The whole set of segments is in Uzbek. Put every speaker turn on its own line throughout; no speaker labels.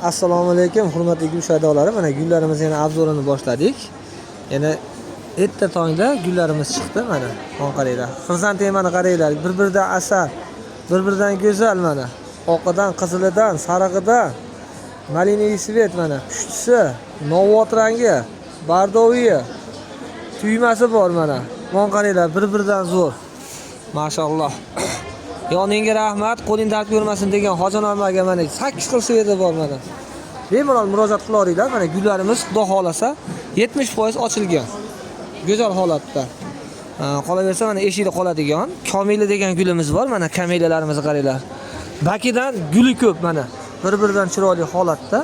Assalomu alaykum hurmatli gul shaydolari. Mana gullarimiz yana obzorini boshladik. Yana erta tongda gullarimiz chiqdi mana. Mana qaranglar. Xrizantemani qaranglar. Bir-biridan asal, bir-biridan go'zal mana. Oqidan, qizilidan, sarig'idan, maliniy svet mana. Pushtisi, novvot rangi, bardoviy, tuymasi bor mana. Mana qaranglar, bir-biridan zo'r. Mashalloh. Yoningga rahmat, qo'ling dard ko'rmasin degan hojinormaga mana 8 xil sveti bor mana. Bemalol murojaat qilaveringlar. Mana gullarimiz xudo xolasa 70% ochilgan. Go'zal holatda. Qolaversa mana eshikda qoladigan Kamila degan gulimiz bor. Mana kamilalarimizni qaranglar. Bakidan guli ko'p mana. Bir-biridan chiroyli holatda.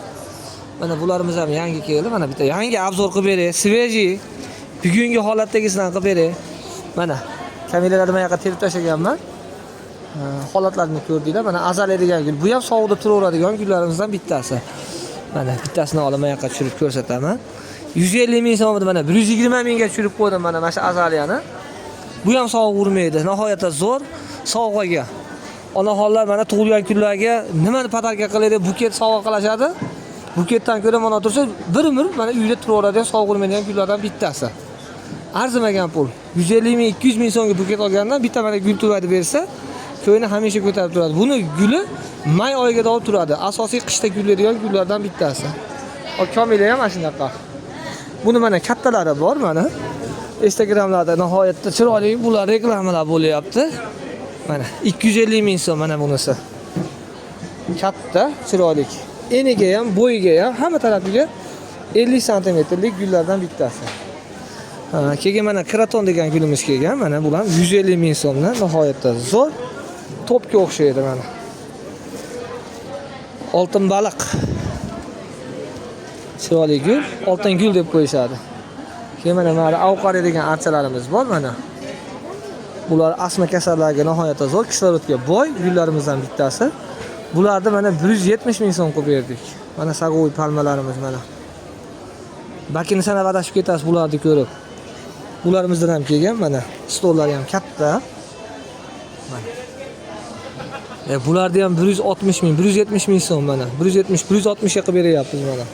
Mana bularimiz ham yangi keldi. Mana bitta yangi obzor qilib beray. Sveji bugungi holatdagisidan qilib beray. Mana kamilalarni men yoqqa terib tashlaganman. Holatlarini ko'rdinglar. Mana azaliya degan gul. Bu ham sovuqda turaveradigan gullarimizdan bittasi. Mana bittasini olaman yoqqa tushirib ko'rsataman. 150 ming so'mda mana 120 mingga tushirib qo'ydim mana shu azaliyani. Bu ham sovuq urmaydi. Nihoyatda zo'r sovg'aga. Onaxonlar mana tug'ilgan kunlarga nimani patarka qiladi, buket sovg'a qilashadi. Buketdan ko'ra mana tursa bir umr mana uyda turaveradigan sovuq urmaydigan gullardan bittasi. Arzimagan pul. 150 ming, 200 ming so'mga buket olgandan bitta mana gul turadi bersa, ko'yni hamisha ko'tarib turadi. Buni guli may oyiga olib turadi. Asosiy qishda gullaydigan gullardan bittasi. O Kamila ham mana shunaqa. Buni mana kattalari bor mana. Instagramlarda nihoyatda chiroyli bular reklamalar bo'lyapti. Mana 250 ming so'm mana bunisi. Katta, chiroyli. Eniga ham, bo'yiga ham hamma tarafiga 50 santimetrlik gullardan bittasi. Keyin mana Kraton degan gulimiz kelgan. Mana bular 150 ming so'mdan nihoyatda zo'r. Topga o'xshaydi mana. Oltin baliq. Chiroyli gul, oltin gul deb qo'yishadi. Keyin mana avqari degan archalarimiz bor mana. Bular asma kasallarga nihoyatda zo'r, kislorodga boy gullarimizdan bittasi. Bularni mana 170 ming so'm qilib berdik. Mana sagoy palmalarimiz mana. Bakini sanab adashib ketasiz bularni ko'rib. Bularımizdan ham kelgan mana. Stollari ham katta. Mana. Bularni ham 160 ming, 170 ming so'm mana. 170, 160 ga qilib beryapmiz mana.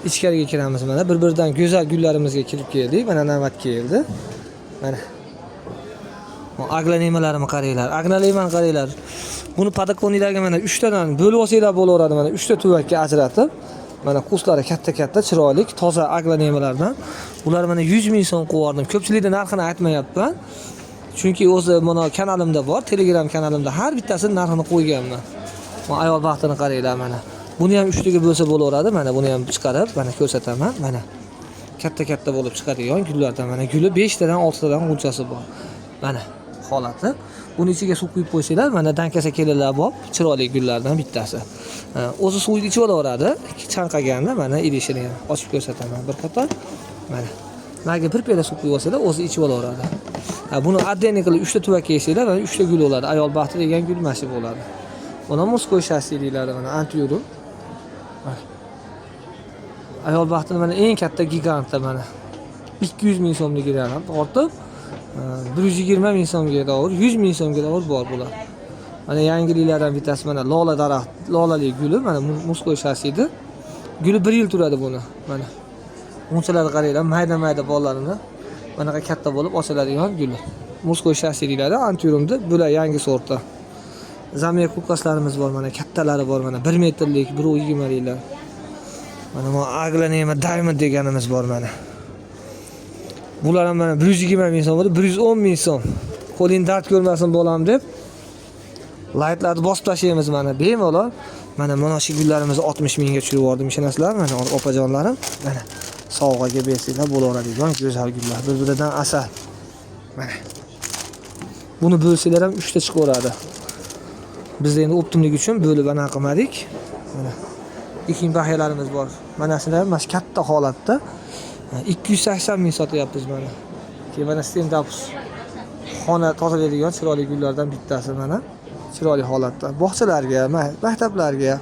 Ichkariga kiramiz mana. Bir-biridan go'zal gullarimizga kirib keldik. Mana navbat keldi. Mana. Aglanemalarni qaranglar. Aglanemalarni qaranglar. Buni podokonilarga mana 3 tadan bo'lib olsanglar bo'laveradi mana. 3 ta tuvakka ajratib. Mana quslari katta-katta, chiroyli, toza aglanemalardan. Ular mana 100 ming so'm qo'yardim. Ko'pchilikda narxini aytmayapman. Chunki o'zi mana kanalimda bor, Telegram kanalimda har bittasini narxini qo'yganman. Mana ayol vaqtini qaranglar mana. Buni ham 3 taga bo'lsa bo'laveradi. Mana buni ham chiqarib, mana ko'rsataman. Mana katta-katta bo'lib chiqadigan gullardan mana guli 5 tadan 6 tadan g'unchasi bor. Mana holati. Buni ichiga suv quyib qo'ysanglar, mana dankasa kelinlar bor, chiroyli gullardan bittasi. O'zi suvni ichib olaveradi, chanqaganda mana idishini ochib ko'rsataman bir qator. Mana. Nega bir piyola suv quyib olsanglar, o'zi ichib olaveradi. Buni отдельно qilib 3 ta tuvak yeysanglar, mana 3 ta gul bo'ladi. Ayol baxti degan gul mashib bo'ladi. Mana Moskva shasi deyiladi mana antyurum. Ayol baxtini mana eng katta gigantda mana 200 ming so'mligidan ham ortib 120 ming so'mga davr, 100 ming so'mga davr bor bular. Mana yangiliklardan bittasi mana lola daraxt, lolali guli mana Moskva shasida. Guli 1 yil turadi buni. Mana. Unchalarni qaranglar, mayda-mayda bolalarini manaqa katta bo'lib ochiladigan guli. Moskva shasi deyiladi, antyurumda bular yangi sortda. Zamiya kupkaslarimiz bor mana, kattalari bor mana 1 metrlik, 1.20 liklar. Mana bu aglanema diamond deganimiz bor mana. Bular ham mana 120 ming so'm bo'ldi, 110 ming so'm. Qo'ling dard ko'rmasin bolam deb laytlarni bosib tashlaymiz mana bemalol. Mana shu gullarimizni 60 mingga tushirib yubordim, ishonasizlar? Mana opajonlarim, mana sovg'aga bersanglar bo'laveradigan go'zal gullar. Bir-biridan asal. Mana. Buni bo'lsalar ham 3 ta chiqaveradi. Biz endi optimlik uchun bo'lib ana qilmadik. Mana ikin bahayalarimiz bor. Mana shular ham katta holatda 280 ming sotyapmiz mana. Keyin mana stand-up xona tozalaydigan chiroyli gullardan bittasi mana. Chiroyli holatda. Bog'chalarga, maktablarga,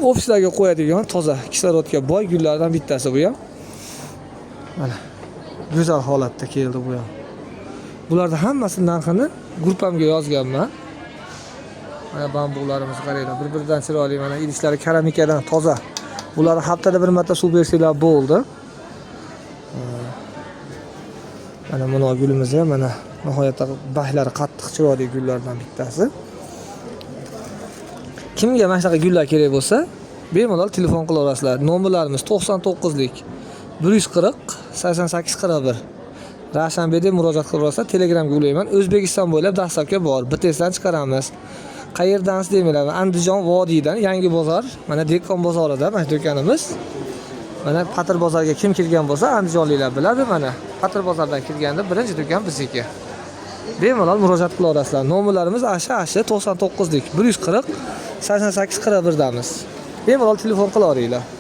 ofislarga qo'yadigan toza, kislorodga boy gullardan bittasi bu ham. Mana go'zal holatda keldi bu ham. Bularning hammasini narxini gruppamga yozganman. Mana bambularimiz qaranglar, bir-biridan chiroyli, mana idishlari keramikadan toza. Bular haftada bir marta suv bersanglar bo'ldi. Mana buni gulimiz ham mana nihoyatda baxtlari qattiq chiroyli gullardan bittasi. Kimga mana shunaqa gullar kerak bo'lsa, bemalol telefon qilaverasizlar. Nomerlarimiz 99lik 140 88 41. Ravshanbekga murojaat qilaverasizlar. Telegramga ulayman. O'zbekiston bo'ylab dastlabki bor. Bitesdan chiqaramiz. Qayerdansiz demaylar. Andijon vodiydan, Yangi bozor, mana Dekon bozorida mana do'konimiz. Mana Patr bozoriga kim kirgan bo'lsa, andijonliklar biladi mana. Patr bozordan kirganda birinchi do'kon bizniki. Bemalol murojaat qilaverasizlar. Nomerlarimiz asha 99lik 140 88 41 damiz. Bemalol telefon qilaveringlar.